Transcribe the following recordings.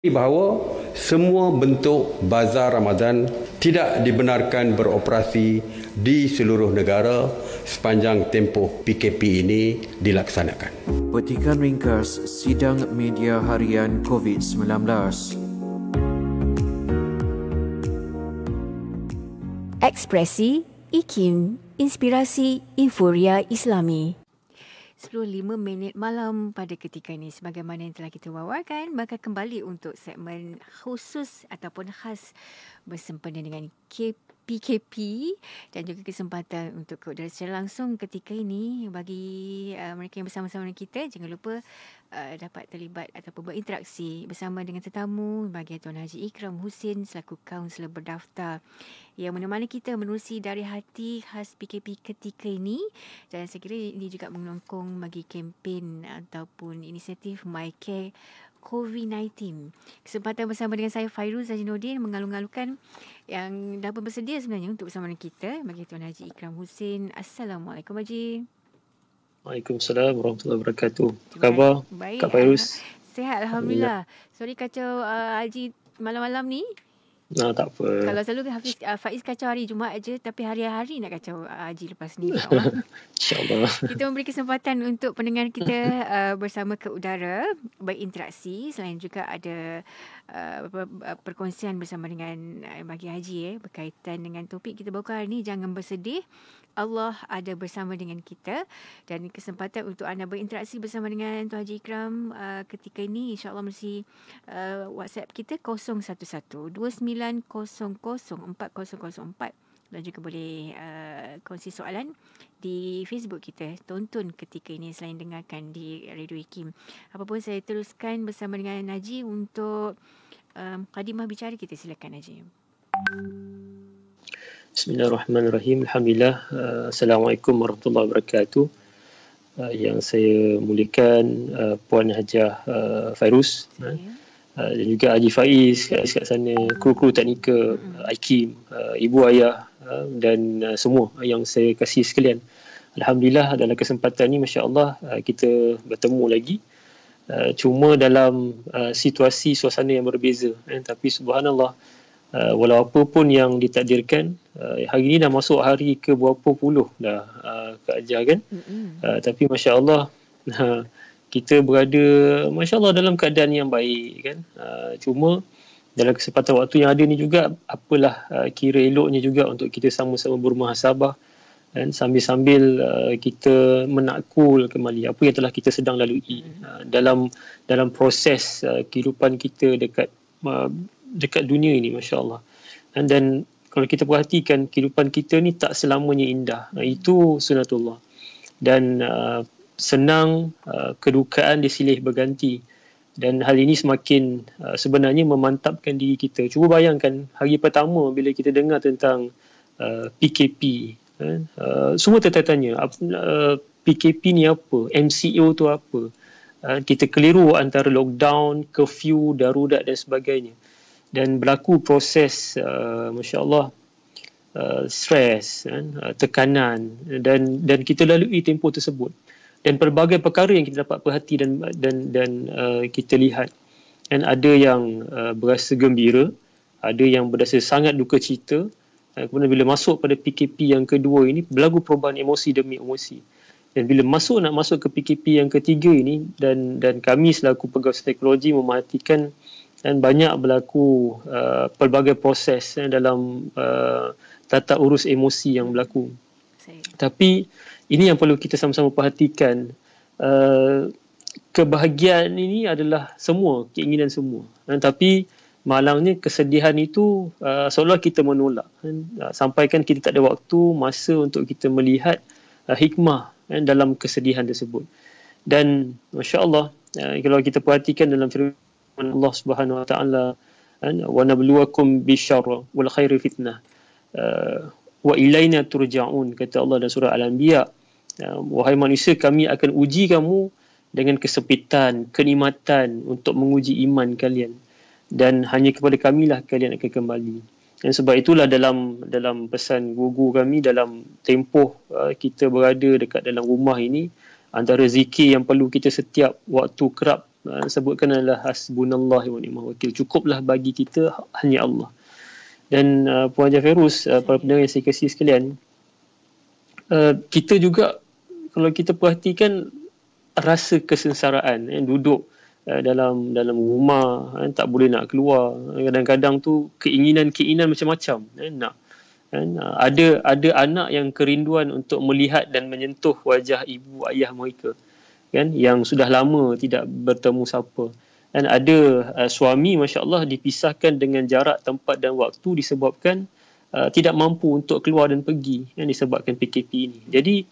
bahawa semua bentuk bazar Ramadan tidak dibenarkan beroperasi di seluruh negara sepanjang tempoh PKP ini dilaksanakan. Petikan ringkas Sidang Media Harian COVID-19. Ekspresi, IKIM, Inspirasi Inforia Islami. 10.05 minit malam pada ketika ini, sebagaimana yang telah kita wawarkan, maka kembali untuk segmen khusus ataupun khas bersempena dengan PKP dan juga kesempatan untuk keudara secara langsung ketika ini bagi mereka yang bersama-sama dengan kita. Jangan lupa dapat terlibat ataupun berinteraksi bersama dengan tetamu bagi Tuan Haji Ikram Husin selaku kaunselor berdaftar yang menemani kita menerusi dari hati khas PKP ketika ini. Dan saya kira ini juga menyokong bagi kempen ataupun inisiatif My Care COVID-19. Kesempatan bersama dengan saya Fairuz Hajinuddin mengalung-alungkan yang dah pun bersedia sebenarnya untuk bersama dengan kita bagi Tuan Haji Ikram Husin. Assalamualaikum Haji. Waalaikumsalam warahmatullahi wabarakatuh. Apa khabar? Baik. Kak Fairuz? Sihat Alhamdulillah. Sorry kacau Haji malam-malam ni. Tak apa. Kalau selalu Faiz kacau hari Jumaat je, tapi hari-hari nak kacau Haji lepas ni, insyaAllah. InsyaAllah. Kita memberi kesempatan untuk pendengar kita bersama ke udara berinteraksi, selain juga ada perkongsian bersama dengan bagi Haji berkaitan dengan topik kita bawa hari ni. Jangan bersedih, Allah ada bersama dengan kita. Dan kesempatan untuk anda berinteraksi bersama dengan Tuan Haji Ikram ketika ini, insyaAllah mesti WhatsApp kita 0111-2900-4004 dan juga boleh kongsi soalan di Facebook kita. Tonton ketika ini selain dengarkan di Radio IKIM. Apapun saya teruskan bersama dengan Haji untuk mukadimah bicara kita. Silakan Haji. Bismillahirrahmanirrahim. Alhamdulillah. Assalamualaikum warahmatullahi wabarakatuh. Yang saya muliakan Puan Hajah Fairuz dan juga Haji Faiz kat sana, kru-kru teknikal IKIM, ibu ayah dan semua yang saya kasih sekalian. Alhamdulillah dalam kesempatan ni masya-Allah kita bertemu lagi. Cuma dalam situasi suasana yang berbeza, tapi subhanallah, walau apa pun yang ditakdirkan, hari ni dah masuk hari ke berapa puluh dah Kak Ajah kan. Tapi masya-Allah kita berada masya-Allah dalam keadaan yang baik kan. Cuma dalam kesempatan waktu yang ada ni juga, apalah kira eloknya juga untuk kita sama-sama bermuhasabah dan sambil-sambil kita menakul kembali apa yang telah kita sedang lalui dalam proses kehidupan kita dekat dunia ini, masya-Allah. Dan kalau kita perhatikan, kehidupan kita ni tak selamanya indah. Itu sunatullah. Dan senang kedukaan disilih berganti. Dan hal ini semakin sebenarnya memantapkan diri kita. Cuba bayangkan hari pertama bila kita dengar tentang PKP. Semua tertanya, PKP ni apa? MCO tu apa? Kita keliru antara lockdown, curfew, darurat dan sebagainya. Dan berlaku proses masya-Allah stres, tekanan dan kita lalui tempoh tersebut. Dan pelbagai perkara yang kita dapat perhati dan kita lihat. Dan ada yang berasa gembira, ada yang berasa sangat duka cita. Kemudian bila masuk pada PKP yang kedua ini, berlaku perubahan emosi demi emosi. Dan bila nak masuk ke PKP yang ketiga ini, dan kami selaku pegawai psikologi memerhatikan dan banyak berlaku pelbagai proses dalam tata urus emosi yang berlaku. Tapi ini yang perlu kita sama-sama perhatikan. Kebahagiaan ini adalah semua, keinginan semua. Tapi malangnya kesedihan itu seolah kita menolak. Sampaikan kita tak ada waktu, masa untuk kita melihat hikmah dalam kesedihan tersebut. Dan masya-Allah, kalau kita perhatikan dalam firman Allah Subhanahu wa taala, wa nabluwakum bisyarri wal khairi fitnah wa ilaina turja'un, kata Allah dalam surah Al-Anbiya, wahai manusia, kami akan uji kamu dengan kesempitan, kenikmatan untuk menguji iman kalian, dan hanya kepada kamilah kalian akan kembali. Dan sebab itulah dalam pesan guru kami dalam tempoh kita berada dekat dalam rumah ini, antara zikir yang perlu kita setiap waktu kerap sebutkan adalah hasbunallah wa ni'mal wakil. Cukuplah bagi kita hanya Allah. Dan Puan Haji Fairuz, para pendengar yang saya kasihi sekalian, kita juga kalau kita perhatikan rasa kesengsaraan, duduk dalam rumah, tak boleh nak keluar, kadang-kadang tu keinginan macam-macam, nak ada anak yang kerinduan untuk melihat dan menyentuh wajah ibu ayah mereka, kan, yang sudah lama tidak bertemu siapa. Dan ada suami, masya-Allah, dipisahkan dengan jarak tempat dan waktu disebabkan tidak mampu untuk keluar dan pergi, disebabkan PKP ini. Jadi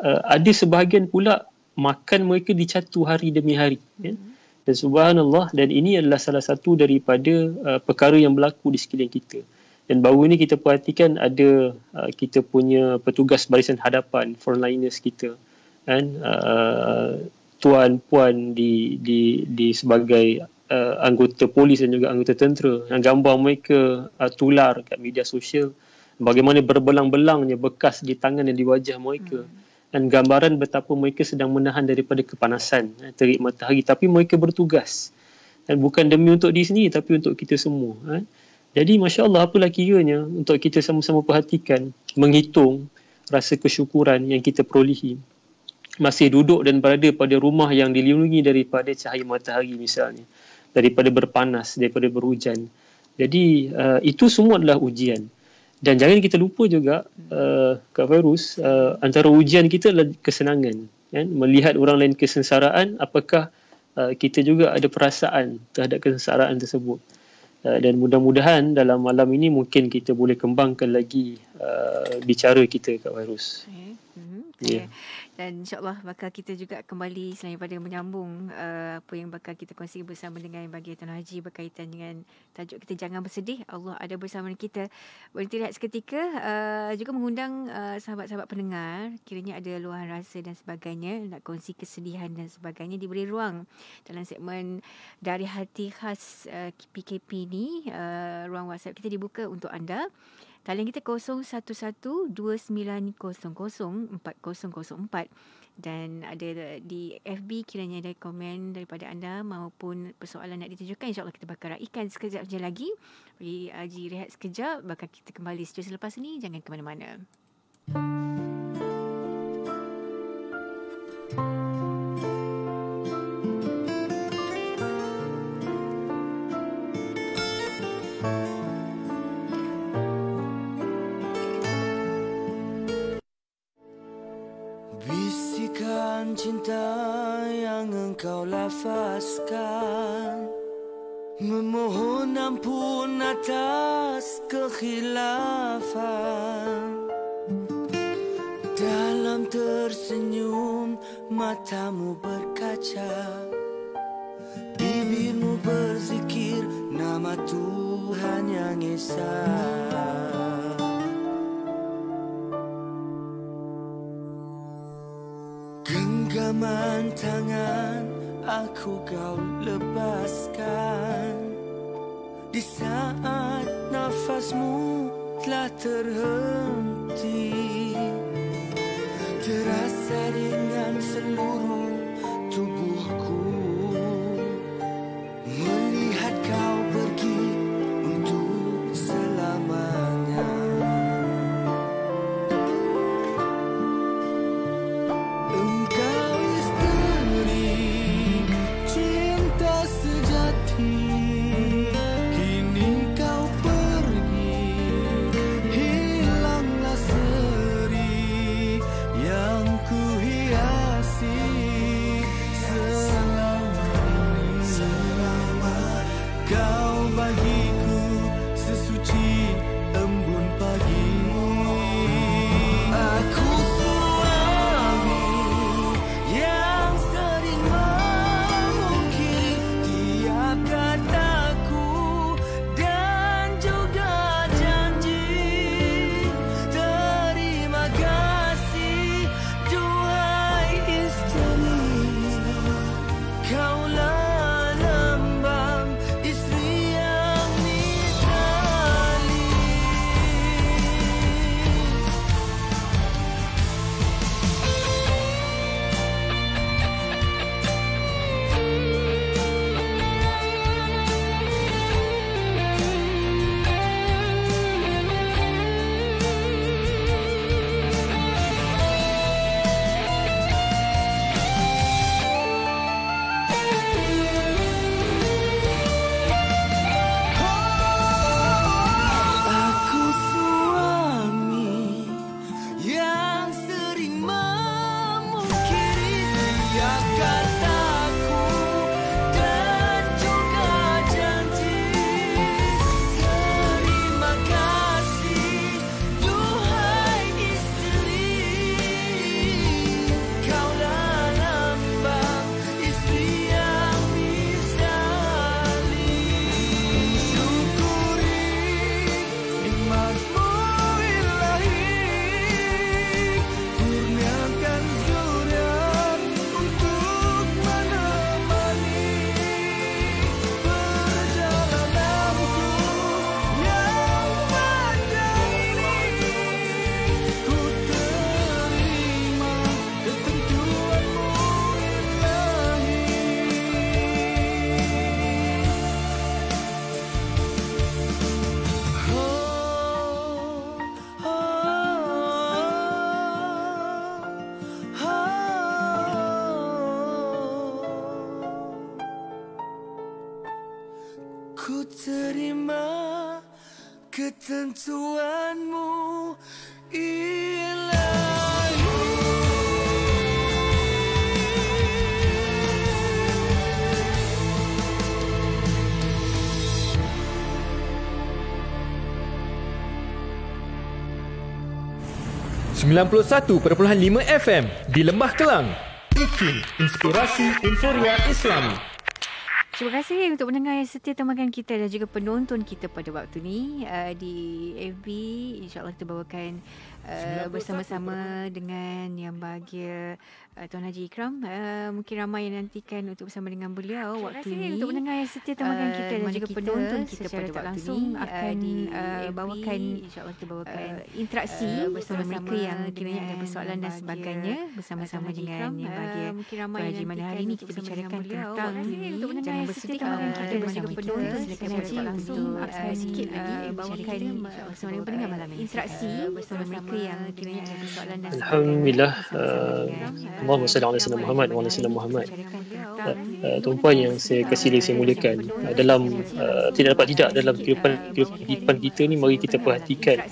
ada sebahagian pula makan mereka dicatu hari demi hari, dan subhanallah, dan ini adalah salah satu daripada perkara yang berlaku di sekeliling kita. Dan baru ini kita perhatikan ada kita punya petugas barisan hadapan, frontliners kita, kan, tuan-puan di sebagai anggota polis dan juga anggota tentera, yang gambar mereka tular kat media sosial, bagaimana berbelang-belangnya bekas di tangan dan di wajah mereka, dan gambaran betapa mereka sedang menahan daripada kepanasan terik matahari, tapi mereka bertugas, dan bukan demi untuk diri sendiri tapi untuk kita semua. Jadi masya-Allah, apalah kiranya untuk kita sama-sama perhatikan, menghitung rasa kesyukuran yang kita perolehi masih duduk dan berada pada rumah yang dilindungi daripada cahaya matahari misalnya, daripada berpanas, daripada berhujan. Jadi itu semua adalah ujian. Dan jangan kita lupa juga, Kak Fairuz, antara ujian kita adalah kesenangan, kan? Melihat orang lain kesengsaraan, apakah kita juga ada perasaan terhadap kesengsaraan tersebut. Dan mudah-mudahan dalam malam ini mungkin kita boleh kembangkan lagi bicara kita, Kak Fairuz. Yeah. Dan insyaAllah bakal kita juga kembali selain daripada menyambung apa yang bakal kita kongsi bersama dengan bagi Tuan Haji berkaitan dengan tajuk kita, jangan bersedih, Allah ada bersama kita. Berhenti rehat seketika, juga mengundang sahabat-sahabat pendengar, kiranya ada luahan rasa dan sebagainya, nak kongsi kesedihan dan sebagainya, diberi ruang dalam segmen Dari Hati Khas PKP ni. Ruang WhatsApp kita dibuka untuk anda. Talian kita 0112900404, dan ada di FB kiranya ada komen daripada anda maupun persoalan nak ditujukan, insyaAllah kita bakal raikan sekejap je lagi. Bagi Haji rehat sekejap, bakal kita kembali sejauh selepas ini, jangan ke mana-mana. Cinta yang engkau lafazkan, memohon ampun atas kekhilafan. Dalam tersenyum matamu berkaca, bibirmu berzikir nama Tuhan yang Esa. Genggaman tangan aku kau lepaskan di saat nafasmu telah terhenti, terasa dengan seluruh tubuhku, melihat kau pergi untuk selamanya. Kaulah lambang istri yang ku terima ketentuanmu ilahi. 91.5 FM di Lembah Kelang. IKIM, Inspirasi Inforia Islami. Terima kasih untuk pendengar yang setia temakan kita dan juga penonton kita pada waktu ni di FB. InsyaAllah kita bawakan bersama-sama dengan yang bahagia Tuan Haji Ikram. Mungkin ramai yang nantikan untuk bersama dengan beliau waktu ini. Untuk pendengar yang setia temakan kita dan juga penonton kita pada waktu ini akan bawakan, insyaAllah kita bawakan interaksi bersama mereka yang kiranya ada persoalan dan sebagainya bersama-sama dengan yang bahagia Tuan Haji. Mana hari ini kita bicarakan tentang jangan bersedih kalau kita bersama kita. Silakan Haji untuk sikit lagi bawakan bersama dengan pendengar malam ini interaksi bersama mereka yang kiranya ada persoalan dan sebagainya. Alhamdulillah. Allahumma salli ala sayyidina Muhammad wa ala sayyidina Muhammad. Tuan-puan yang saya kasih saya muliakan, dalam tidak dalam kehidupan kita ni, mari kita perhatikan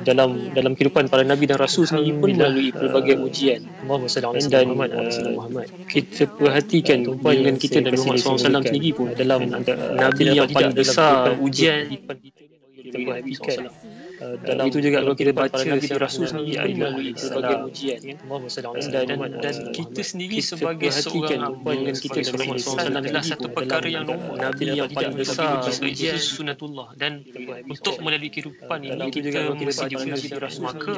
dalam kehidupan para nabi dan rasul sendiri pun melalui pelbagai ujian. Allahumma salli ala sayyidina Muhammad wa ala sayyidina Muhammad. Kita perhatikan dengan kita dan Muhammad SAW sendiri pun dalam nabi yang paling besar ujian kita perhatikan. Dalam itu juga kalau kita baca Nabi dan Rasul sendiri melalui berbagai ujian, dan kita sendiri sebagai seorang dengan kita dan Muhammad SAW adalah satu perkara yang normal. Nabi yang paling besar ujian sunnatullah, dan untuk melalui kehidupan ini kita mesti diuji. Maka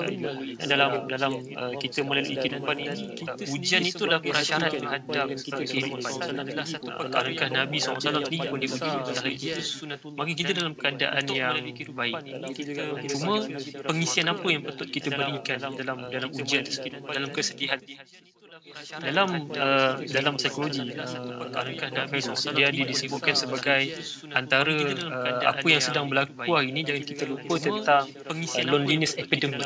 dalam kita melalui kehidupan ini, ujian itulah prasyarat terhadap kehidupan. Adalah satu perkara yang Nabi SAW sendiri pun diuji dari itu. Maka kita dalam keadaan yang baik. Cuma pengisian apa yang patut kita berikan dalam ujian tersebut, dalam kesedihan. Dalam psikologi, dia disebutkan sebagai antara apa yang sedang berlaku hari ini. Jangan kita lupa tentang loneliness epidemic.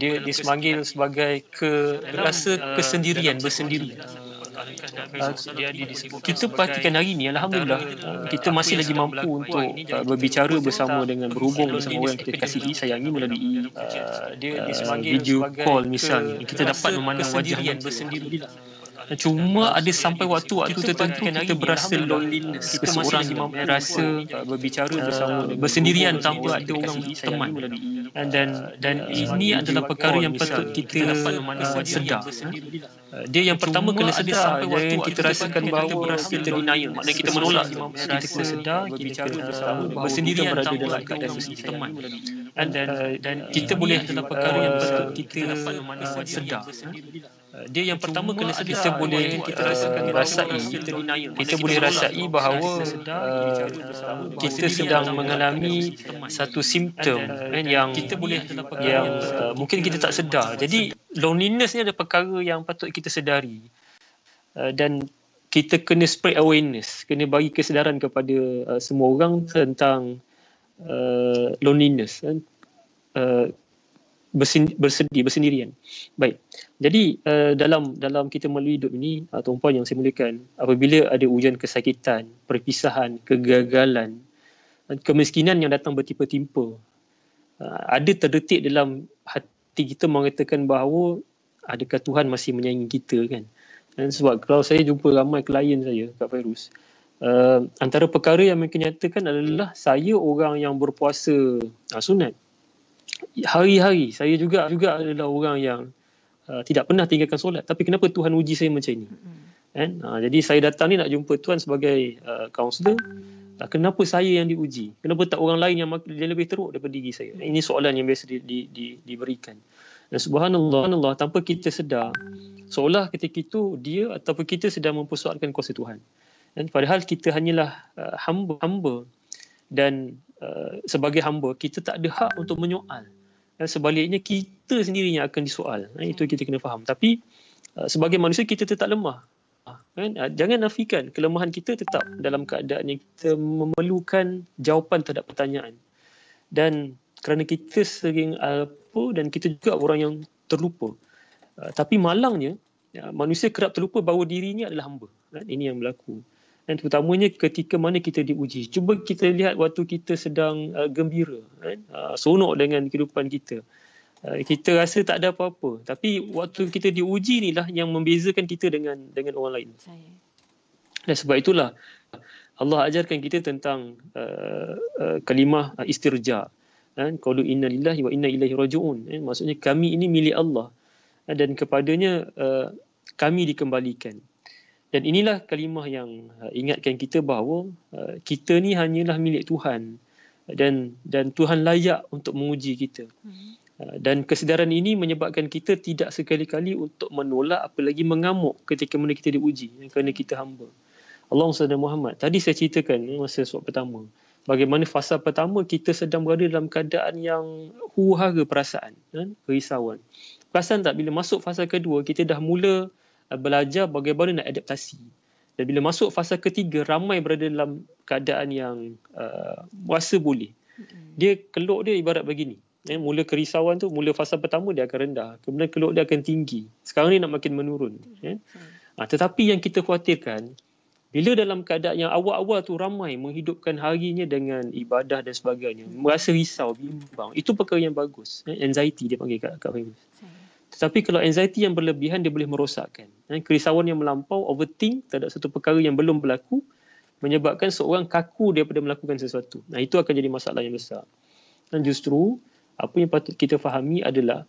Dia disemanggil sebagai rasa kesendirian, bersendiri. Kita perhatikan hari ini, alhamdulillah, kita masih lagi mampu untuk berbicara bersama dengan, berhubung bersama orang yang kita kasihi, sayangi melalui video call misalnya. Kita dapat memandang wajah yang bersendiri. Cuma ada sampai waktu tertentu kita berasa loneliness, seseorang yang merasa berbicara bersama, bersendirian tanpa ada orang teman. Dan ini adalah perkara yang patut kita sedar. Dia yang pertama kena sedar, jangan kita rasakan bahawa kita denial, maknanya kita menolak. Kita kena sedar, kita bersendirian berada dalam keadaan teman. Dan kita boleh, adalah perkara yang patut kita sedar. Dia yang pertama kena sedar, kita boleh kita boleh rasai bahawa kita sedang mengalami satu simptom yang mungkin kita tak sedar. Jadi loneliness ni ada perkara yang patut kita sedari, dan kita kena spread awareness, kena bagi kesedaran kepada semua orang tentang loneliness, bersendirian. Baik. Jadi dalam kita melalui hidup ini, tuan-puan yang saya muliakan, apabila ada ujian kesakitan, perpisahan, kegagalan, kemiskinan yang datang bertimpa-timpa, ada terdetik dalam hati kita mengatakan bahawa adakah Tuhan masih menyayangi kita, kan? Dan sebab kalau saya jumpa ramai klien saya, Kak Fairuz, antara perkara yang mereka nyatakan adalah, saya orang yang berpuasa sunat hari-hari, saya juga adalah orang yang tidak pernah tinggalkan solat, tapi kenapa Tuhan uji saya macam ini? Kan? Jadi saya datang ni nak jumpa Tuhan sebagai kaunselor. Kenapa saya yang diuji? Kenapa tak orang lain yang lebih teruk daripada diri saya? Ini soalan yang biasa diberikan. Dan subhanallah, tanpa kita sedar, seolah ketika itu dia ataupun kita sedang mempersoalkan kuasa Tuhan. Dan padahal kita hanyalah hamba, dan sebagai hamba kita tak ada hak untuk menyoal. Dan sebaliknya kita sendiri yang akan disoal. Itu kita kena faham. Tapi sebagai manusia kita tetap lemah. Kan? Jangan nafikan kelemahan kita, tetap dalam keadaan yang kita memerlukan jawapan terhadap pertanyaan. Dan kerana kita sering dan kita juga orang yang terlupa. Tapi malangnya, manusia kerap terlupa bahawa dirinya adalah hamba. Ini yang berlaku. Dan terutamanya ketika mana kita diuji. Cuba kita lihat waktu kita sedang gembira, seronok dengan kehidupan kita. Kita rasa tak ada apa-apa. Tapi waktu kita diuji inilah yang membezakan kita dengan orang lain. Dan sebab itulah Allah ajarkan kita tentang kalimah istirja. Qalu inna lillahi wa inna ilaihi raji'un. Maksudnya kami ini milik Allah dan kepadanya kami dikembalikan. Dan inilah kalimah yang ingatkan kita bahawa kita ni hanyalah milik Tuhan dan Tuhan layak untuk menguji kita. Dan kesedaran ini menyebabkan kita tidak sekali-kali untuk menolak apalagi mengamuk ketika mana kita diuji kerana kita hamba. Allahumma salli ala Muhammad. Tadi saya ceritakan masa suap pertama, bagaimana fasa pertama kita sedang berada dalam keadaan yang huru-hara perasaan, kerisauan. Perasan tak bila masuk fasa kedua kita dah mula belajar bagaimana nak adaptasi. Dan bila masuk fasa ketiga, ramai berada dalam keadaan yang rasa boleh. Dia keluk dia ibarat begini. Mula kerisauan tu, mula fasa pertama dia akan rendah. Kemudian keluk dia akan tinggi. Sekarang ni nak makin menurun. Tetapi yang kita khawatirkan, bila dalam keadaan yang awal-awal tu ramai menghidupkan harinya dengan ibadah dan sebagainya, merasa risau, bimbang. Itu perkara yang bagus. Anxiety dia panggil kat Fairuz. Tetapi kalau anxiety yang berlebihan, dia boleh merosakkan. Kerisauan yang melampau, overthink terhadap satu perkara yang belum berlaku, menyebabkan seorang kaku daripada melakukan sesuatu. Itu akan jadi masalah yang besar. Dan justru, apa yang patut kita fahami adalah,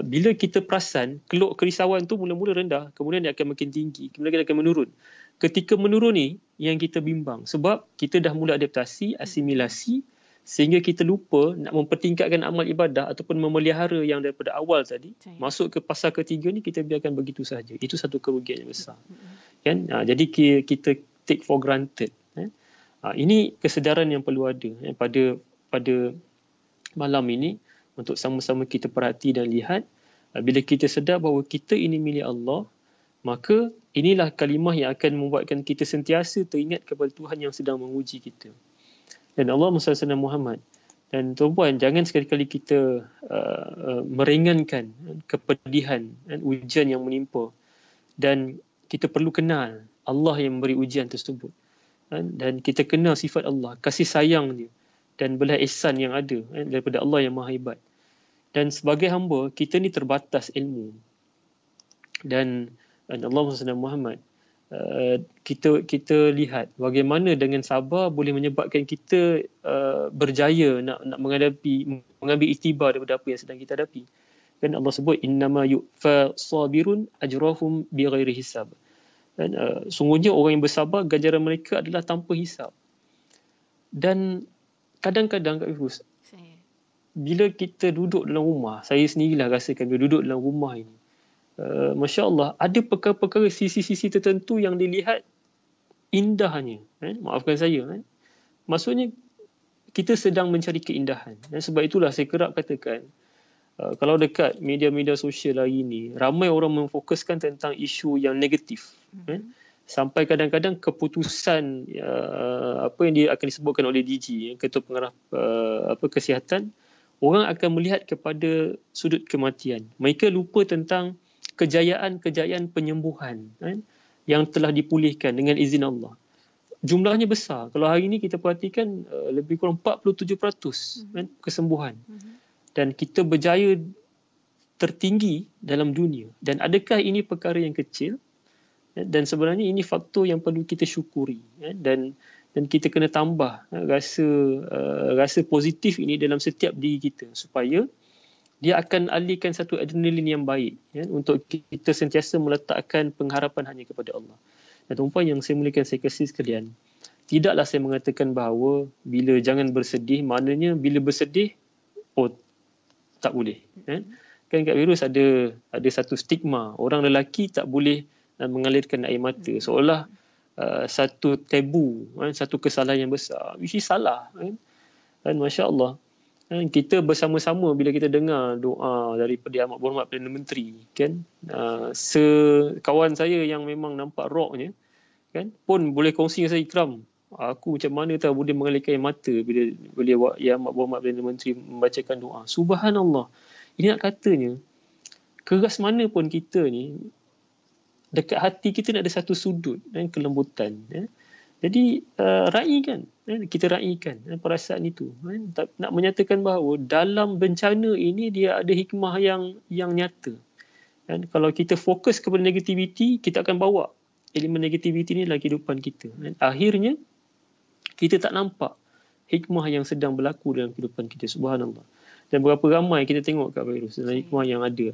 bila kita perasan, keluk kerisauan tu mula-mula rendah, kemudian dia akan makin tinggi, kemudian dia akan menurun. Ketika menurun ni, yang kita bimbang. Sebab kita dah mula adaptasi, asimilasi, sehingga kita lupa nak mempertingkatkan amal ibadah ataupun memelihara yang daripada awal tadi. Masuk ke fasa ketiga ni kita biarkan begitu sahaja. Itu satu kerugian yang besar. Kan? Jadi kita take for granted. Ini kesedaran yang perlu ada pada malam ini untuk sama-sama kita perhati dan lihat. Bila kita sedar bahawa kita ini milik Allah, maka inilah kalimah yang akan membuatkan kita sentiasa teringat kepada Tuhan yang sedang menguji kita. Dan Allah SWT Muhammad. Dan tuan-puan, jangan sekali-kali kita meringankan kepedihan dan ujian yang menimpa. Dan kita perlu kenal Allah yang memberi ujian tersebut. Dan kita kenal sifat Allah, kasih sayang dia dan belas ihsan yang ada daripada Allah yang Maha Hebat. Dan sebagai hamba, kita ni terbatas ilmu. Dan Allah SWT Muhammad, kita lihat bagaimana dengan sabar boleh menyebabkan kita berjaya nak mengambil iktibar daripada apa yang sedang kita hadapi. Dan Allah sebut innama yu'fa sabirun ajrahum bighairi hisab. Dan sungguhnya orang yang bersabar ganjaran mereka adalah tanpa hisab. Dan kadang-kadang Kak Fairuz, bila kita duduk dalam rumah, saya sendirilah rasakan bila duduk dalam rumah ini, Masya Allah, ada perkara-perkara sisi-sisi tertentu yang dilihat indahnya. Maafkan saya. Maksudnya, kita sedang mencari keindahan. Sebab itulah saya kerap katakan, kalau dekat media-media sosial hari ini, ramai orang memfokuskan tentang isu yang negatif. Sampai kadang-kadang keputusan apa yang dia akan disebutkan oleh DG, Ketua Pengarah Kesihatan, orang akan melihat kepada sudut kematian. Mereka lupa tentang kejayaan-kejayaan penyembuhan yang telah dipulihkan dengan izin Allah. Jumlahnya besar. Kalau hari ini kita perhatikan lebih kurang 47% kesembuhan. Dan kita berjaya tertinggi dalam dunia. Dan adakah ini perkara yang kecil? Dan sebenarnya ini faktor yang perlu kita syukuri. Dan kita kena tambah rasa positif ini dalam setiap diri kita supaya dia akan alihkan satu adrenalin yang baik untuk kita sentiasa meletakkan pengharapan hanya kepada Allah. Dan tuan-puan yang saya muliakan, saya kasih sekalian, tidaklah saya mengatakan bahawa bila jangan bersedih, maknanya bila bersedih tak boleh. Kan Kak Fairuz ada satu stigma, orang lelaki tak boleh mengalirkan air mata, seolah satu tabu, satu kesalahan yang besar, which is salah. Dan Masya Allah, kita bersama-sama bila kita dengar doa daripada Amat Berhormat Perdana Menteri, kan, sekawan saya yang memang nampak rocknya, kan, pun boleh kongsi dengan saya, Ikram, aku macam mana tahu boleh mengalirkan air mata bila Yang Amat Berhormat Perdana Menteri membacakan doa. Subhanallah. Ini nak katanya, keras mana pun kita ni, dekat hati kita ni ada satu sudut kelembutan. Jadi raikan, kita raikan perasaan itu. Nak menyatakan bahawa dalam bencana ini dia ada hikmah yang nyata. Kalau kita fokus kepada negativiti, kita akan bawa elemen negativiti ni dalam kehidupan kita. Akhirnya kita tak nampak hikmah yang sedang berlaku dalam kehidupan kita. Subhanallah. Dan berapa ramai kita tengok kat virus dalam hikmah yang ada.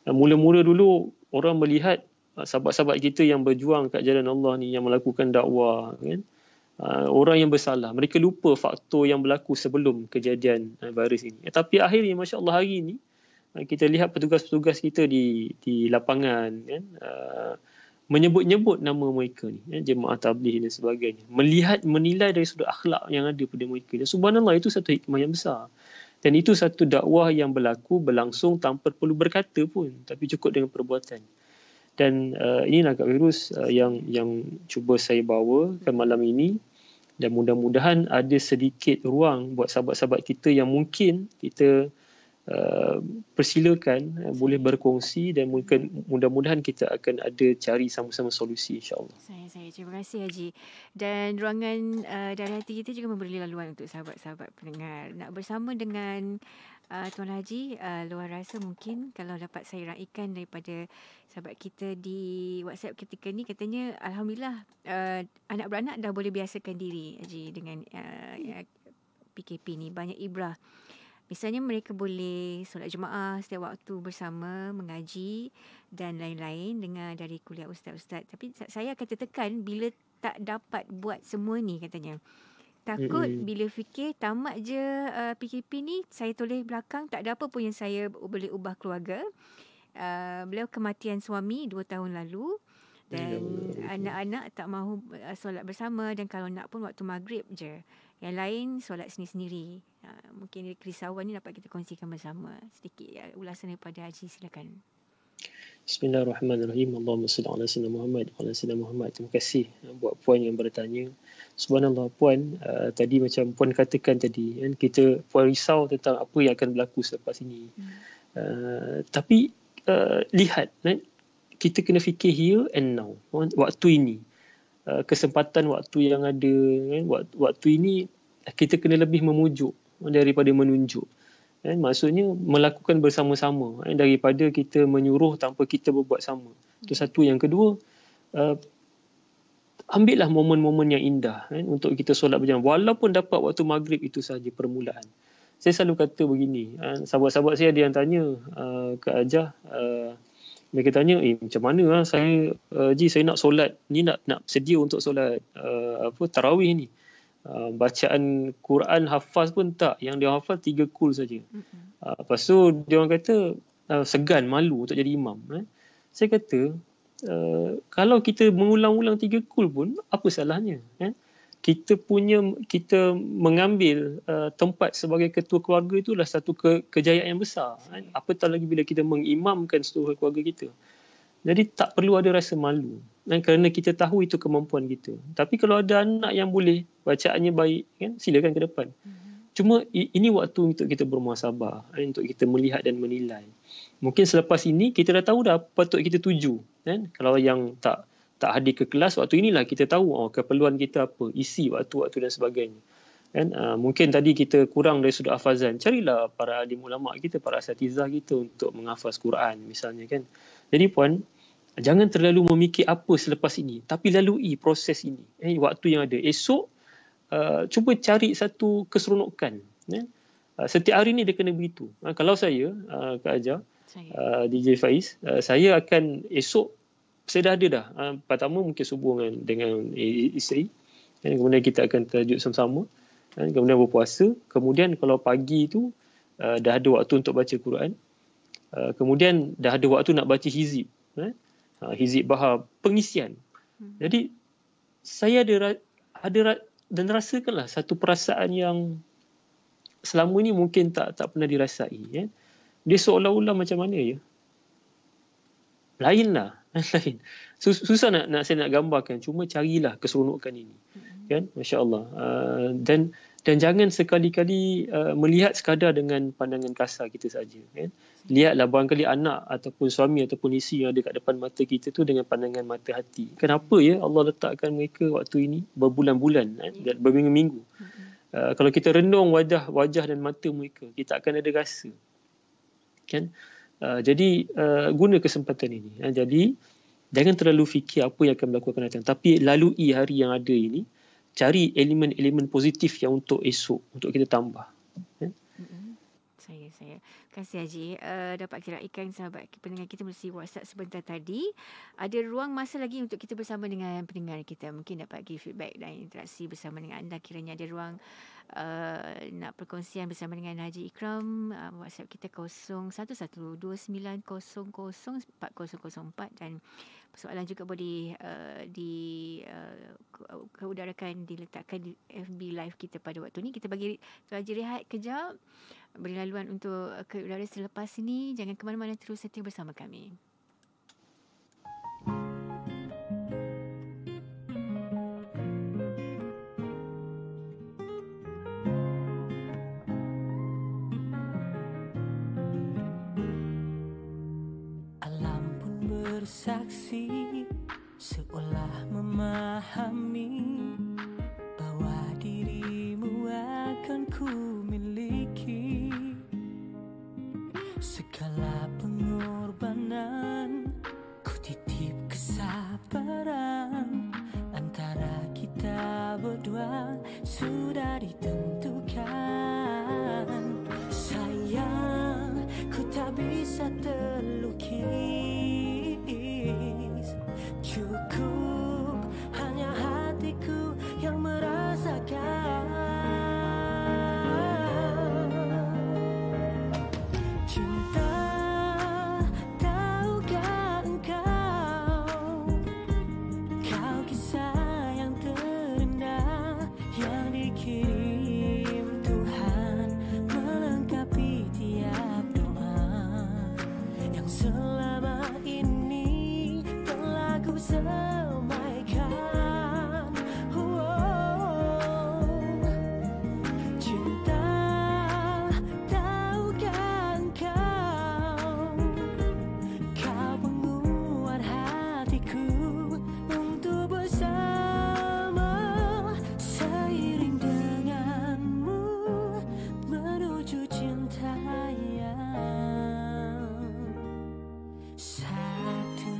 Mula-mula dulu orang melihat sahabat-sahabat kita yang berjuang kat jalan Allah ni, yang melakukan dakwah, kan? Orang yang bersalah. Mereka lupa faktor yang berlaku sebelum kejadian virus ini. Tapi akhirnya, Masya Allah, hari ini kita lihat petugas-petugas kita di lapangan, kan? Menyebut-nyebut nama mereka ni, jemaah tabligh dan sebagainya. Melihat, menilai dari sudut akhlak yang ada pada mereka. Dan subhanallah, itu satu hikmah yang besar. Dan itu satu dakwah yang berlangsung tanpa perlu berkata pun, tapi cukup dengan perbuatan. Dan inilah Kak Virus yang cuba saya bawa ke malam ini. Dan mudah-mudahan ada sedikit ruang buat sahabat-sahabat kita yang mungkin kita persilakan boleh berkongsi, dan mudah-mudahan kita akan ada cari sama-sama solusi, insyaAllah. Saya terima kasih Haji. Dan ruangan dari hati kita juga memberi laluan untuk sahabat-sahabat pendengar nak bersama dengan Tuan Haji. Luar rasa mungkin kalau dapat saya raikan daripada sahabat kita di WhatsApp ketika ni, katanya Alhamdulillah anak beranak dah boleh biasakan diri Haji dengan PKP ni. Banyak ibrah. Misalnya mereka boleh solat jemaah setiap waktu bersama, mengaji dan lain-lain dengar dari kuliah ustaz-ustaz. Tapi saya akan tertekan bila tak dapat buat semua ni, katanya. Takut bila fikir tamat je PKP ni, saya toleh belakang, tak ada apa pun yang saya boleh ubah keluarga. Beliau kematian suami 2 tahun lalu. Dan anak-anak tak mahu solat bersama, dan kalau nak pun waktu maghrib je. Yang lain solat sendiri-sendiri. Mungkin kerisauan ni dapat kita kongsikan bersama. Sedikit ulasan daripada Haji, silakan. Bismillahirrahmanirrahim. Allahumma salli ala sayyidina Muhammad wa ala sayyidina Muhammad. Terima kasih buat puan yang bertanya. Subhanallah, puan, tadi macam puan katakan tadi, kan, kita puan risau tentang apa yang akan berlaku selepas ini. Tapi lihat, kan, kita kena fikir here and now. Waktu ini, kesempatan waktu yang ada, kan, waktu ini kita kena lebih memujuk daripada menunjuk. Maksudnya melakukan bersama-sama, daripada kita menyuruh tanpa kita berbuat sama. Itu satu. Yang kedua, ambillah momen-momen yang indah, untuk kita solat berjamaah. Walaupun dapat waktu maghrib, itu sahaja permulaan. Saya selalu kata begini, sahabat-sahabat saya ada yang tanya, Kak Ajah, mereka tanya, macam mana saya nak solat ni, nak sedia untuk solat tarawih ni. Bacaan Quran hafaz pun tak, yang dia hafaz 3 kul saja. Lepas tu dia orang kata segan, malu untuk jadi imam. Saya kata kalau kita mengulang-ulang 3 kul pun apa salahnya? Kita mengambil tempat sebagai ketua keluarga, itulah satu kejayaan yang besar. Apatah lagi bila kita mengimamkan seluruh keluarga kita. Jadi tak perlu ada rasa malu, kerana kita tahu itu kemampuan kita. Tapi kalau ada anak yang boleh, bacaannya baik, kan, silakan ke depan. Cuma ini waktu untuk kita bermuhasabah, untuk kita melihat dan menilai. Mungkin selepas ini kita dah tahu dah patut kita tuju. Kalau yang tak hadir ke kelas, waktu inilah kita tahu keperluan kita apa, isi waktu-waktu dan sebagainya. Mungkin tadi kita kurang dari sudut hafazan, carilah para alim ulama kita, para asatizah kita untuk menghafaz Quran misalnya, kan. Jadi puan, jangan terlalu memikir apa selepas ini, tapi lalui proses ini, waktu yang ada. Esok cuba cari satu keseronokan. Setiap hari ni dia kena begitu. Kalau saya, Kak Ajah, DJ Faiz, saya akan esok, saya dah ada dah. Pertama mungkin subuh dengan isteri, kemudian kita akan tahajud sama-sama, kemudian berpuasa. Kemudian kalau pagi tu dah ada waktu untuk baca Quran. Kemudian dah ada waktu nak baca hizib. Hizib bahar, pengisian. Jadi saya ada dan rasakanlah satu perasaan yang selama ni mungkin tak pernah dirasai. Dia seolah-olah macam mana ya? Lainlah. Lain. Susah saya nak gambarkan, cuma carilah keseronokan ini. Kan? Masya-Allah. Dan Dan jangan sekali-kali melihat sekadar dengan pandangan kasar kita saja. Kan? Lihatlah barangkali anak ataupun suami ataupun isteri yang ada kat depan mata kita tu dengan pandangan mata hati. Kenapa ya Allah letakkan mereka waktu ini berbulan-bulan, dan berminggu-minggu. Kalau kita renung wajah dan mata mereka, kita akan ada rasa. Kan? Jadi guna kesempatan ini. Jadi jangan terlalu fikir apa yang akan berlaku akan datang, tapi lalui hari yang ada ini, cari elemen-elemen positif yang untuk esok, untuk kita tambah. Saya. Terima kasih Haji. Dapat kiraikan sahabat pendengar kita melalui WhatsApp sebentar tadi. Ada ruang masa lagi untuk kita bersama dengan pendengar kita. Mungkin dapat bagi feedback dan interaksi bersama dengan anda. Kiranya ada ruang nak perkongsian bersama dengan Haji Ikram. WhatsApp kita 011290004004 dan persoalan juga boleh keudarakan, diletakkan di FB Live kita pada waktu ni. Kita bagi Haji rehat kejap, beri laluan untuk ke udara selepas ini. Jangan ke mana-mana, terus setia bersama kami. Alam pun bersaksi, seolah memahami bahwa dirimu akan ku miliki. Segala pengorbanan ku titip kesabaran, antara kita berdua sudah ditentukan. Sayang, ku tak bisa terlukis, cukup hanya hatiku yang merasakan. Cinta, tahukah engkau, kau kisah yang terindah yang dikirim Tuhan, melengkapi tiap doa yang selama ini telah ku semaikan. Cinta, tahukah engkau, kau penguat hatiku untuk bersama, seiring denganmu menuju cinta yang satu.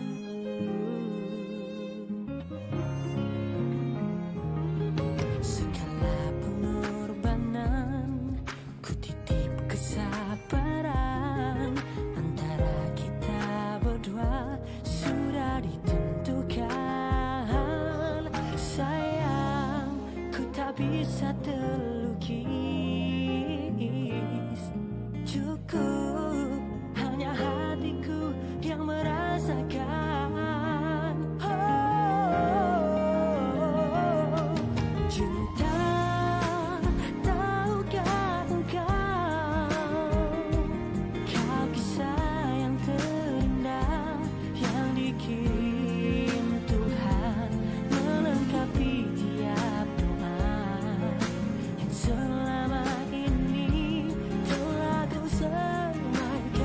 Segala pengorbanan ku titip kesabaran, antara kita berdua sudah ditentukan. Sayang, ku tak bisa terlukis, cukup hanya hatiku yang merasakan. Cinta, tahukah engkau, kau kisah yang terindah yang dikirim Tuhan, melengkapi tiap doa yang selama ini telah kau semaikan.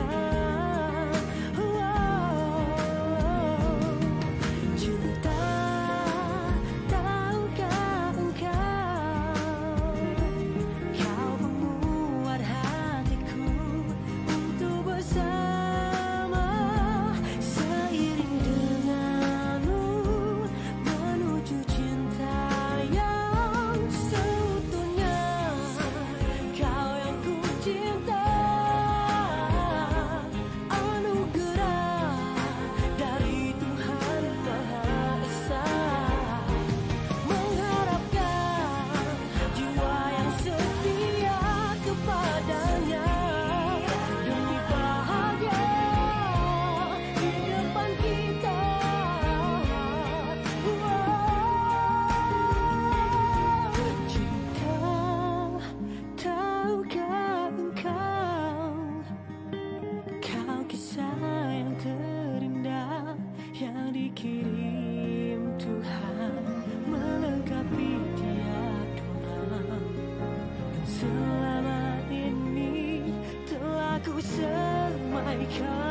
selama ini telah ku semaikan.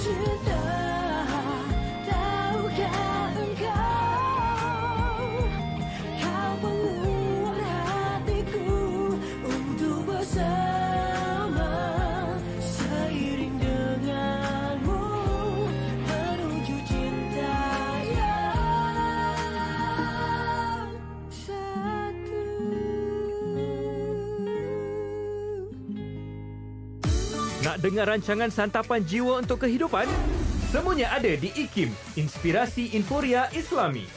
Cinta, tahukah engkau, kau menguat hatiku untuk bersama, seiring denganmu menuju cinta yang satu. Nak dengar rancangan Santapan Jiwa untuk Kehidupan? Semuanya ada di IKIM, Inspirasi Inforia Islami.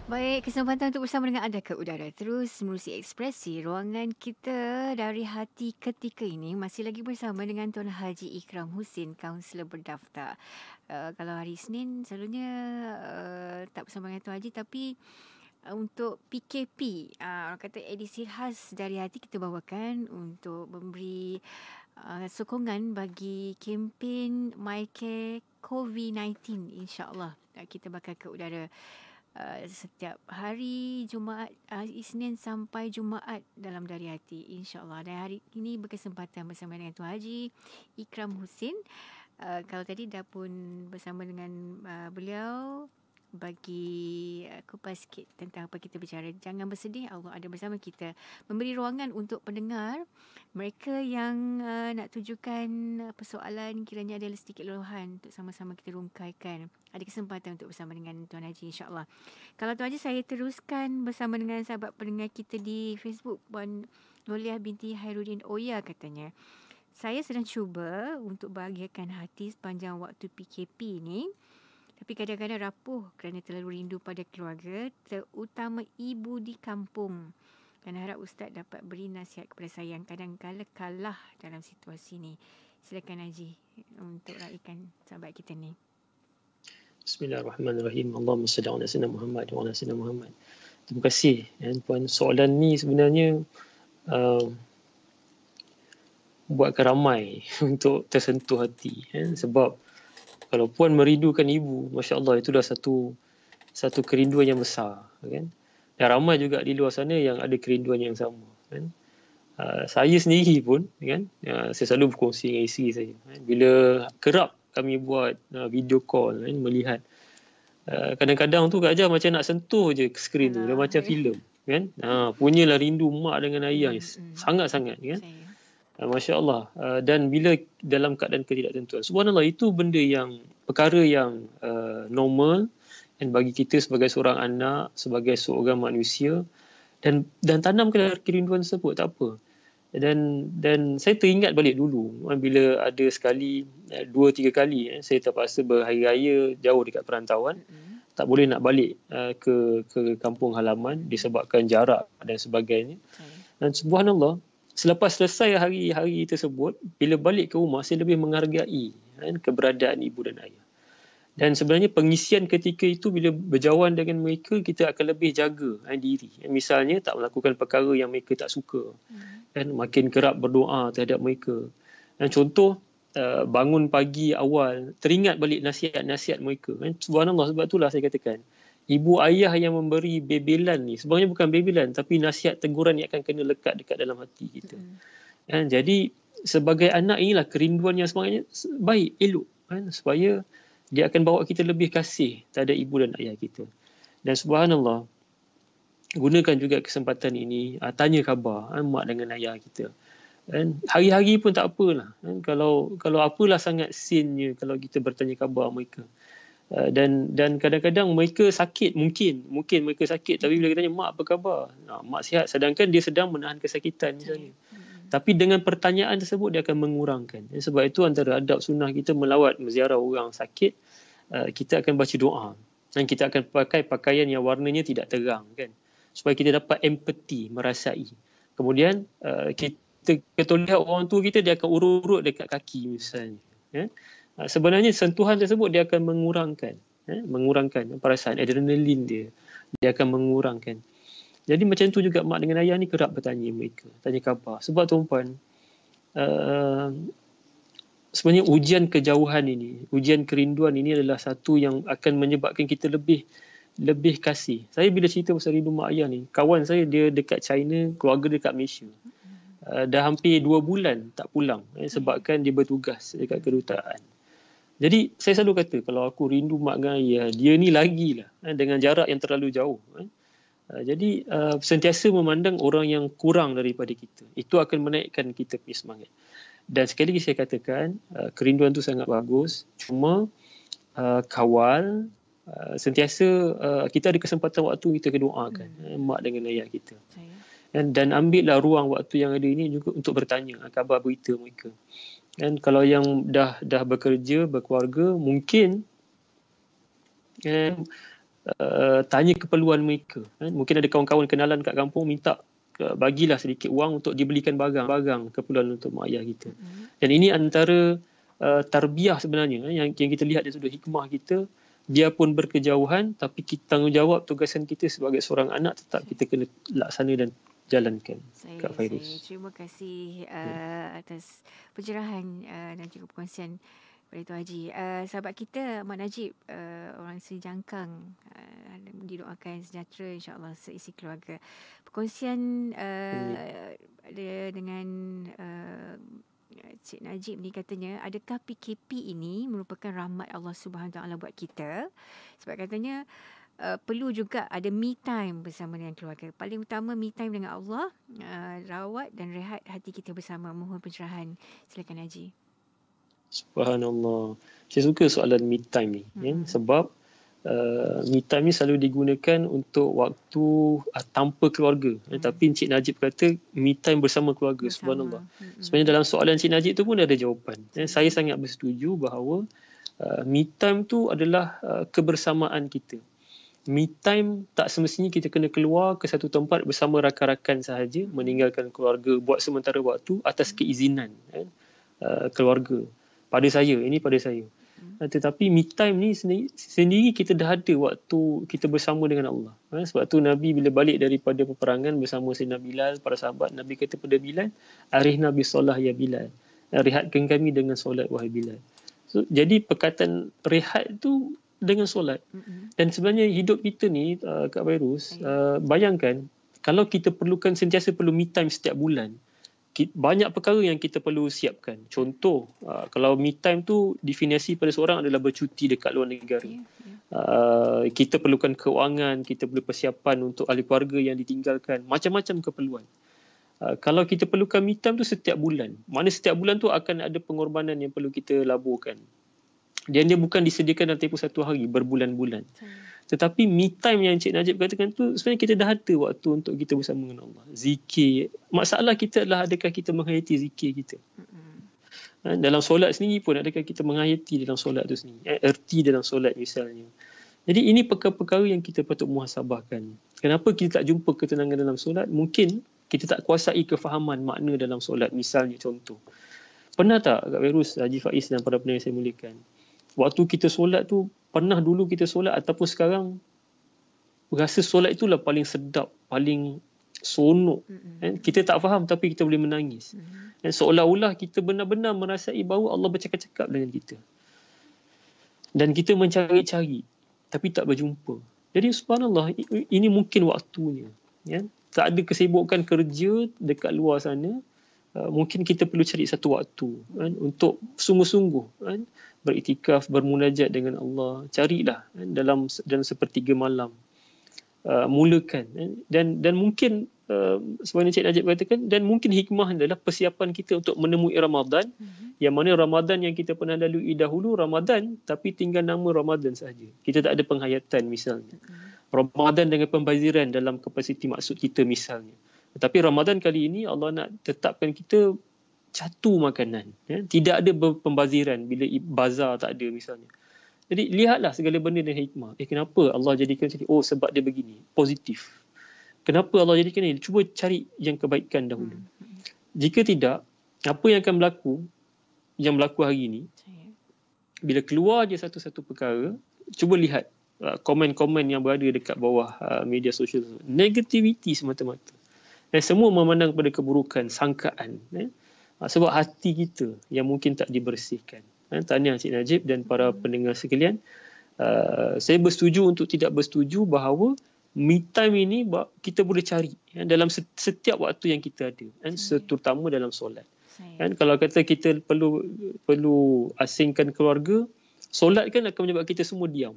Baik, kesempatan untuk bersama dengan anda ke udara terus menerusi ekspresi ruangan kita dari hati ketika ini. Masih lagi bersama dengan Tuan Haji Ikram Husin, kaunselor berdaftar. Kalau hari Isnin selalunya tak bersama dengan Tuan Haji, tapi untuk PKP, orang kata edisi khas dari hati kita bawakan untuk memberi sokongan bagi kempen MyCare COVID-19. InsyaAllah kita bakal ke udara setiap hari Jumaat, Isnin sampai Jumaat dalam Dari Hati, insyaAllah. Dan hari ini berkesempatan bersama dengan Tuan Haji Ikram Husin. Kalau tadi dah pun bersama dengan beliau bagi kupas sikit tentang apa kita bicara. Jangan bersedih, Allah ada bersama kita, memberi ruangan untuk pendengar, mereka yang nak tujukan persoalan, kiranya ada sedikit luahan untuk sama-sama kita rungkaikan. Ada kesempatan untuk bersama dengan Tuan Haji, insyaAllah. Kalau Tuan Haji, saya teruskan bersama dengan sahabat pendengar kita di Facebook, Puan Noliah binti Hairudin Oya katanya, saya sedang cuba untuk bahagiakan hati sepanjang waktu PKP ni, tapi kadang-kadang rapuh kerana terlalu rindu pada keluarga, terutama ibu di kampung. Dan harap Ustaz dapat beri nasihat kepada saya yang kadang-kadang kalah dalam situasi ni. Silakan Haji untuk raikan sahabat kita ni. Bismillahirrahmanirrahim. Allahumma salli ala sayyidina Muhammad wa ala sayyidina Muhammad. Terima kasih Puan. Soalan ni sebenarnya buatkan ramai untuk tersentuh hati. Sebab kalau Puan merindukan ibu, Masya Allah, itu dah satu kerinduan yang besar. Kan? Dan ramai juga di luar sana yang ada kerinduan yang sama. Kan? Saya sendiri pun, kan? Saya selalu berkongsi dengan isteri saya. Kan? Bila kerap kami buat video call, kan? Melihat. Kadang-kadang tu Kak Jah macam nak sentuh je skrin tu. Dia macam filem. Kan? Punyalah rindu mak dengan ayah. Sangat-sangat. Kan? Masya Allah. Dan bila dalam keadaan ketidaktentuan, subhanallah, itu perkara yang normal, dan bagi kita sebagai seorang anak, sebagai seorang manusia, dan tanamkan kerinduan tersebut, tak apa. Dan saya teringat balik dulu bila ada sekali 2-3 kali saya terpaksa berhari raya jauh dekat perantauan, tak boleh nak balik ke kampung halaman disebabkan jarak dan sebagainya. Dan subhanallah, selepas selesai hari-hari tersebut, bila balik ke rumah, saya lebih menghargai keberadaan ibu dan ayah. Dan sebenarnya pengisian ketika itu, bila berjauhan dengan mereka, kita akan lebih jaga diri. Misalnya, tak melakukan perkara yang mereka tak suka. Dan makin kerap berdoa terhadap mereka. Dan contoh, bangun pagi awal, teringat balik nasihat-nasihat mereka. Subhanallah, sebab itulah saya katakan, ibu ayah yang memberi bebelan ni, sebenarnya bukan bebelan, tapi nasihat teguran yang akan kena lekat dekat dalam hati kita. Jadi, sebagai anak, inilah kerinduan yang sebenarnya baik, elok. Supaya dia akan bawa kita lebih kasih terhadap ibu dan ayah kita. Dan subhanallah, gunakan juga kesempatan ini, tanya khabar mak dengan ayah kita. Dan hari-hari pun tak apalah. Kalau apalah sangat sinnya kalau kita bertanya khabar mereka. Dan kadang-kadang mereka sakit, mungkin mereka sakit, tapi bila kita tanya, mak apa khabar? Mak sihat, sedangkan dia sedang menahan kesakitan misalnya. Tapi dengan pertanyaan tersebut dia akan mengurangkan. Sebab itu antara adab sunnah kita melawat menziarah orang sakit, kita akan baca doa dan kita akan pakai pakaian yang warnanya tidak terang, kan, supaya kita dapat empati, merasai. Kemudian kita lihat orang tua kita, dia akan urut-urut dekat kaki misalnya. Sebenarnya sentuhan tersebut dia akan mengurangkan perasaan adrenalin dia akan mengurangkan. Jadi macam tu juga mak dengan ayah ni kerap bertanya mereka, tanya khabar. Sebab tuan-puan, sebenarnya ujian kejauhan ini, ujian kerinduan ini adalah satu yang akan menyebabkan kita lebih lebih kasih. Saya bila cerita pasal rindu mak ayah ni, kawan saya dia dekat China, keluarga dia dekat Malaysia. Dah hampir 2 bulan tak pulang sebabkan dia bertugas dekat kedutaan. Jadi saya selalu kata kalau aku rindu mak dengan ayah, dia ni lagilah dengan jarak yang terlalu jauh. Jadi sentiasa memandang orang yang kurang daripada kita. Itu akan menaikkan kita punya semangat. Dan sekali lagi saya katakan, kerinduan tu sangat bagus. Cuma kawal, sentiasa kita ada kesempatan waktu kita kedoakan mak dengan ayah kita. Dan ambillah ruang waktu yang ada ini juga untuk bertanya khabar berita mereka. Dan kalau yang dah bekerja, berkeluarga, mungkin tanya keperluan mereka. Mungkin ada kawan-kawan kenalan kat kampung minta bagilah sedikit wang untuk dibelikan barang keperluan untuk mak ayah kita. Dan ini antara tarbiyah sebenarnya yang kita lihat dari sudut hikmah kita. Biarpun berkejauhan, tapi tanggungjawab tugasan kita sebagai seorang anak tetap kita kena laksana dan jalankan. Kak Fairuz. Terima kasih atas pencerahan dan juga perkongsian pada Tuan Haji. Sahabat kita Mak Najib, orang Seri Jangkang, didoakan sejahtera insya-Allah seisi keluarga. Perkongsian dengan Cik Najib ni katanya, adakah PKP ini merupakan rahmat Allah Subhanahu Wa Taala buat kita? Sebab katanya perlu juga ada me time bersama dengan keluarga. Paling utama me time dengan Allah, rawat dan rehat hati kita bersama. Mohon pencerahan. Silakan Haji. Subhanallah. Saya suka soalan me time ni. Sebab me time ni selalu digunakan untuk waktu tanpa keluarga. Tapi Encik Najib kata me time bersama keluarga. Subhanallah. Sebenarnya dalam soalan Encik Najib tu pun ada jawapan. Saya sangat bersetuju bahawa me time tu adalah kebersamaan kita. Me time tak semestinya kita kena keluar ke satu tempat bersama rakan-rakan sahaja, meninggalkan keluarga buat sementara waktu atas keizinan keluarga. Pada saya. Tetapi me time ni sendiri kita dah ada waktu kita bersama dengan Allah. Sebab tu Nabi bila balik daripada peperangan bersama Sayyidina Bilal, para sahabat, Nabi kata pada Bilal, "Arihna bisolah ya Bilal." Rehatkan kami dengan solat wahai Bilal. So, jadi perkataan rehat tu dengan solat. Dan sebenarnya hidup kita ni, Kak Fairuz, bayangkan kalau kita sentiasa perlu me time setiap bulan, banyak perkara yang kita perlu siapkan. Contoh, kalau me time tu definisi pada seorang adalah bercuti dekat luar negara. Kita perlukan keuangan, kita perlu persiapan untuk ahli keluarga yang ditinggalkan, macam-macam keperluan. Kalau kita perlukan me time tu setiap bulan, mana setiap bulan tu akan ada pengorbanan yang perlu kita laburkan. Dan dia bukan disediakan dalam tempoh satu hari, berbulan-bulan. Tetapi me time yang Encik Najib katakan tu, sebenarnya kita dah ada waktu untuk kita bersama dengan Allah. Zikir. Masalah kita adalah adakah kita menghayati zikir kita. Dalam solat sendiri pun, adakah kita menghayati dalam solat tu sendiri. Erti dalam solat misalnya. Jadi ini perkara-perkara yang kita patut muhasabahkan. Kenapa kita tak jumpa ketenangan dalam solat? Mungkin kita tak kuasai kefahaman makna dalam solat. Misalnya contoh. Pernah tak Kak Fairuz, Haji Faiz dan para pendengar saya muliakan, waktu kita solat tu, pernah dulu kita solat ataupun sekarang rasa solat itulah paling sedap, paling sonok. Kita tak faham tapi kita boleh menangis. Dan seolah-olah kita benar-benar merasai bahawa Allah bercakap-cakap dengan kita. Dan kita mencari-cari tapi tak berjumpa. Jadi subhanallah, ini mungkin waktunya. Tak ada kesibukan kerja dekat luar sana. Mungkin kita perlu cari satu waktu untuk sungguh-sungguh beriktikaf, bermunajat dengan Allah. Carilah dalam sepertiga malam. Mulakan. Dan mungkin sebagaimana Encik Najib katakan, dan mungkin hikmah adalah persiapan kita untuk menemui Ramadan, yang mana Ramadan yang kita pernah lalui dahulu Ramadan, tapi tinggal nama Ramadan sahaja. Kita tak ada penghayatan misalnya. Ramadan dengan pembaziran dalam kapasiti maksud kita misalnya. Tetapi Ramadan kali ini Allah nak tetapkan kita catu makanan. Tidak ada pembaziran bila bazar tak ada misalnya. Jadi lihatlah segala benda dengan hikmah. Kenapa Allah jadikan macam ni? Oh, sebab dia begini. Positif. Kenapa Allah jadikan ni? Cuba cari yang kebaikan dahulu. Jika tidak, apa yang akan berlaku, yang berlaku hari ini, bila keluar je satu-satu perkara, cuba lihat komen-komen yang berada dekat bawah media sosial. Negativity semata-mata. Dan semua memandang pada keburukan, sangkaan. Sebab hati kita yang mungkin tak dibersihkan. Tahniah Encik Najib dan para pendengar sekalian. saya bersetuju untuk tidak bersetuju bahawa me time ini kita boleh cari dalam setiap waktu yang kita ada, terutama dalam solat. Kalau kata kita perlu asingkan keluarga, solat kan akan menyebabkan kita semua diam.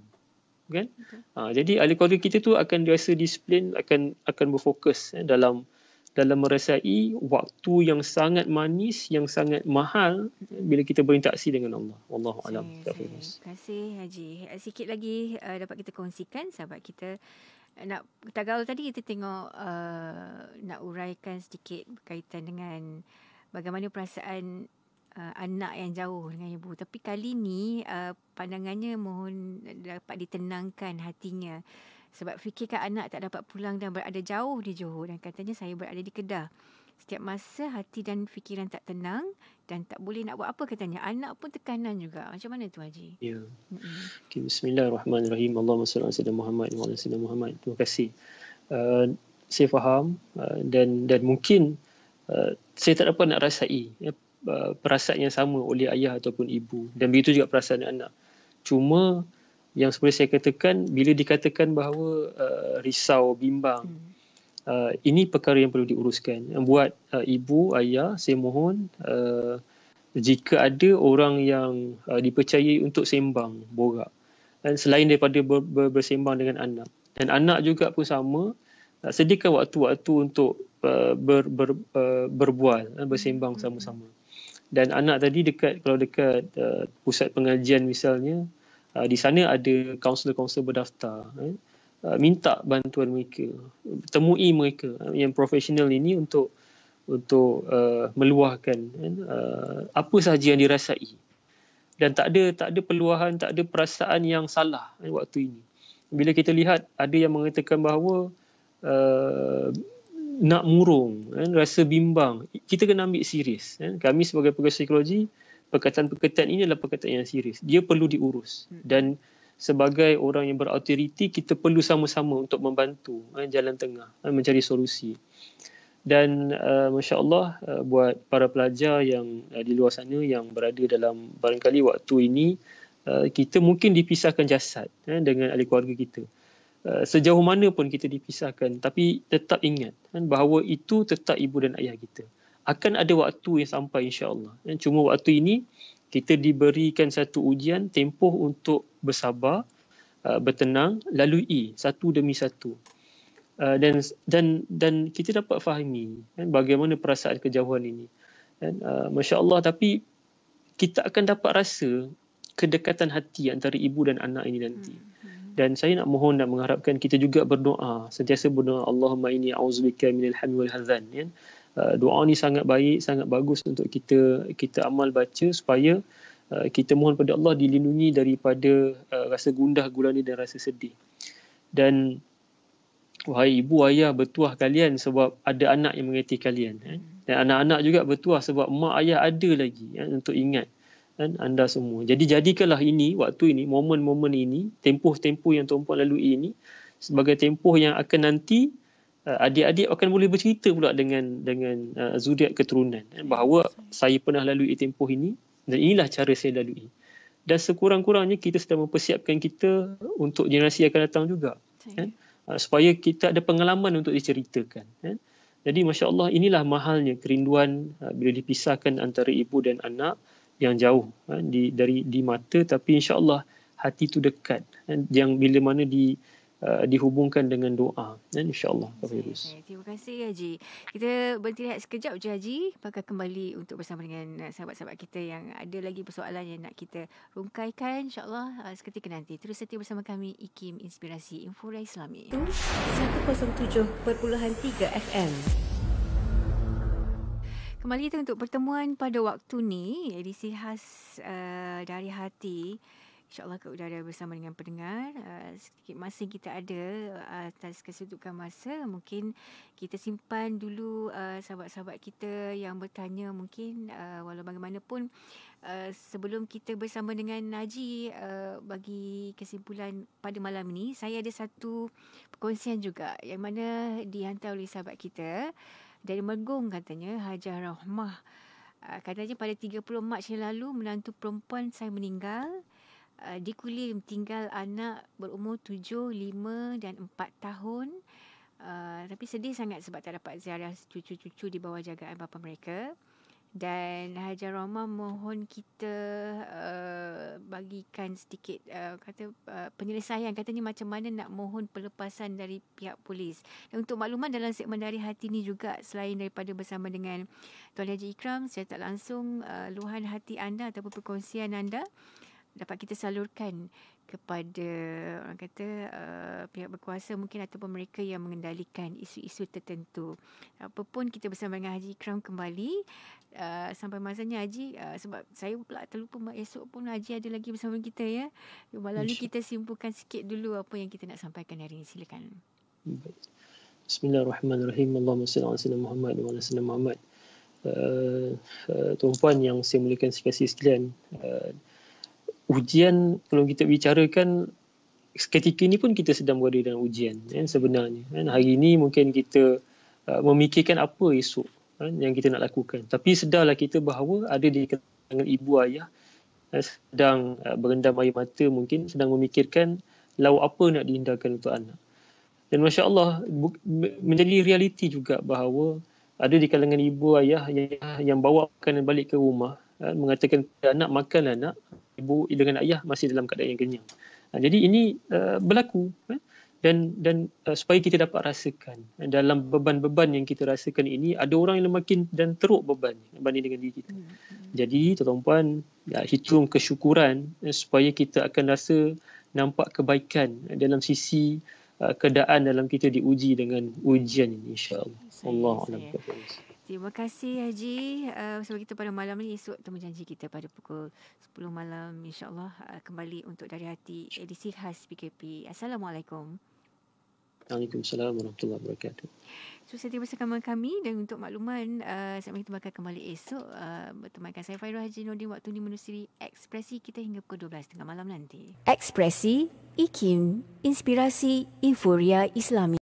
Kan? Jadi ahli keluarga kita tu akan dirasa disiplin, akan berfokus dalam merasai waktu yang sangat manis, yang sangat mahal bila kita berinteraksi dengan Allah. Wallahu alam. Terima kasih Haji. Sikit lagi dapat kita kongsikan sahabat kita. Nak Tagaul tadi kita tengok nak uraikan sedikit berkaitan dengan bagaimana perasaan anak yang jauh dengan ibu. Tapi kali ni pandangannya mohon dapat ditenangkan hatinya. Sebab fikirkan anak tak dapat pulang dan berada jauh di Johor dan katanya saya berada di Kedah. Setiap masa hati dan fikiran tak tenang dan tak boleh nak buat apa katanya. Anak pun tekanan juga. Macam mana tu Haji? Ya. Okay, bismillahirrahmanirrahim. Allahumma salli ala sayyidina Muhammad wa ala sayyidina Muhammad. Terima kasih. Saya faham dan mungkin saya tak dapat nak rasai perasaan yang sama oleh ayah ataupun ibu, dan begitu juga perasaan anak. Cuma yang seperti saya katakan, bila dikatakan bahawa risau, bimbang, ini perkara yang perlu diuruskan. Buat ibu, ayah, saya mohon jika ada orang yang dipercayai untuk sembang, borak, dan selain daripada bersembang dengan anak, dan anak juga pun sama, sediakan waktu-waktu untuk berbual, bersembang sama-sama. Dan anak tadi kalau dekat pusat pengajian misalnya, di sana ada kaunselor-kaunselor berdaftar, minta bantuan mereka, temui mereka yang profesional ini untuk meluahkan apa sahaja yang dirasai, dan tak ada peluahan, tak ada perasaan yang salah waktu ini. Bila kita lihat ada yang mengatakan bahawa nak murung, rasa bimbang, kita kena ambil serius. Kami sebagai pegawai psikologi, perkataan-perkataan ini adalah perkataan yang serius. Dia perlu diurus. Dan sebagai orang yang berautoriti, kita perlu sama-sama untuk membantu jalan tengah, mencari solusi. Dan Masya Allah, buat para pelajar yang di luar sana yang berada dalam barangkali waktu ini, kita mungkin dipisahkan jasad dengan ahli keluarga kita. Sejauh mana pun kita dipisahkan, tapi tetap ingat bahawa itu tetap ibu dan ayah kita. Akan ada waktu yang sampai insya-Allah. Cuma waktu ini kita diberikan satu ujian, tempoh untuk bersabar, bertenang, lalui satu demi satu. Dan kita dapat fahami bagaimana perasaan kejauhan ini. Masya-Allah, tapi kita akan dapat rasa kedekatan hati antara ibu dan anak ini nanti. Dan saya nak mohon dan mengharapkan kita juga berdoa, sentiasa berdoa, Allahumma inni a'udzubika minal hammi wal hazan. Doa ni sangat baik, sangat bagus untuk kita amal baca supaya kita mohon pada Allah dilindungi daripada rasa gundah gulana dan rasa sedih. Dan wahai ibu ayah, bertuah kalian sebab ada anak yang mengerti kalian. Dan anak-anak juga bertuah sebab mak ayah ada lagi untuk ingat anda semua. Jadi jadikanlah ini, waktu ini, momen-momen ini, tempoh-tempoh yang tuan-puan lalui ini sebagai tempoh yang akan nanti adik-adik akan boleh bercerita pula dengan zuriat keturunan bahawa saya pernah lalui tempoh ini dan inilah cara saya lalui. Dan sekurang-kurangnya kita sedang mempersiapkan kita untuk generasi yang akan datang juga, supaya kita ada pengalaman untuk diceritakan. Jadi Masya Allah, inilah mahalnya kerinduan bila dipisahkan antara ibu dan anak yang jauh di mata, tapi insya-Allah hati itu dekat, yang bila mana dihubungkan dengan doa, insya-Allah. Terima kasih Haji. Kita berhenti rehat sekejap je Haji, bakal kembali untuk bersama dengan sahabat-sahabat kita yang ada lagi persoalan yang nak kita rungkaikan, insya-Allah seketika nanti. Terus setia bersama kami, IKIM Inspirasi Inforia Islami 107.3 FM. Kembali kita untuk pertemuan pada waktu ni, edisi khas dari hati. InsyaAllah ke udara bersama dengan pendengar. Sedikit masa yang kita ada atas kesedukan masa, mungkin kita simpan dulu sahabat-sahabat kita yang bertanya mungkin walau bagaimanapun. Sebelum kita bersama dengan Haji bagi kesimpulan pada malam ini, saya ada satu perkongsian juga yang mana dihantar oleh sahabat kita dari Mergong, katanya Hajah Rahmah. Katanya pada 30 Mac yang lalu menantu perempuan saya meninggal. di Kulim tinggal anak berumur 7, 5 dan 4 tahun. Tapi sedih sangat sebab tak dapat ziarah cucu-cucu di bawah jagaan bapa mereka. Dan Hajar Rahmah mohon kita bagikan sedikit penyelesaian, katanya macam mana nak mohon pelepasan dari pihak polis. Dan untuk makluman, dalam segmen Dari Hati ni juga, selain daripada bersama dengan Tuan Haji Ikram, saya tak langsung luahan hati anda ataupun perkongsian anda dapat kita salurkan kepada orang kata pihak berkuasa mungkin ataupun mereka yang mengendalikan isu-isu tertentu. Apapun, kita bersama dengan Haji Ikram kembali sampai masanya Haji, sebab saya pula terlupa esok pun Haji ada lagi bersama kita ya. Malam ni kita simpulkan sikit dulu apa yang kita nak sampaikan hari ini. Silakan. Bismillahirrahmanirrahim. Allahumma salli ala sayyidina Muhammad wa ala sayyidina Muhammad. Tuan-puan yang saya muliakan sekalian, ujian kalau kita bicarakan ketika ini pun kita sedang berada dalam ujian sebenarnya. Hari ini mungkin kita memikirkan apa esok yang kita nak lakukan. Tapi sedarlah kita bahawa ada di kalangan ibu ayah sedang berendam air mata, mungkin sedang memikirkan lauk apa nak dihindarkan untuk anak. Dan Masya Allah, menjadi realiti juga bahawa ada di kalangan ibu ayah yang bawa makanan balik ke rumah, mengatakan anak, makanlah anak, ibu dengan ayah masih dalam keadaan yang kenyang. Jadi ini berlaku dan supaya kita dapat rasakan dalam beban-beban yang kita rasakan ini, ada orang yang makin dan teruk beban berbanding dengan diri kita. Jadi tuan-tuan, hitung kesyukuran supaya kita akan rasa nampak kebaikan dalam sisi keadaan dalam kita diuji dengan ujian ini, insya-Allah. Allahu a'lam. Terima kasih Haji bersama kita pada malam ni. Esok temu janji kita pada pukul 10 malam insya-Allah kembali untuk Dari Hati edisi khas PKP. Assalamualaikum. Waalaikumsalam warahmatullahi wabarakatuh. So, saya bersama kami, dan untuk makluman segmen kita bakal kembali esok bertemankan saya Fairul Haji Nordin. Waktu ni menelusuri Ekspresi kita hingga pukul 12 tengah malam nanti. Ekspresi IKIM, Inspirasi Inforia Islami.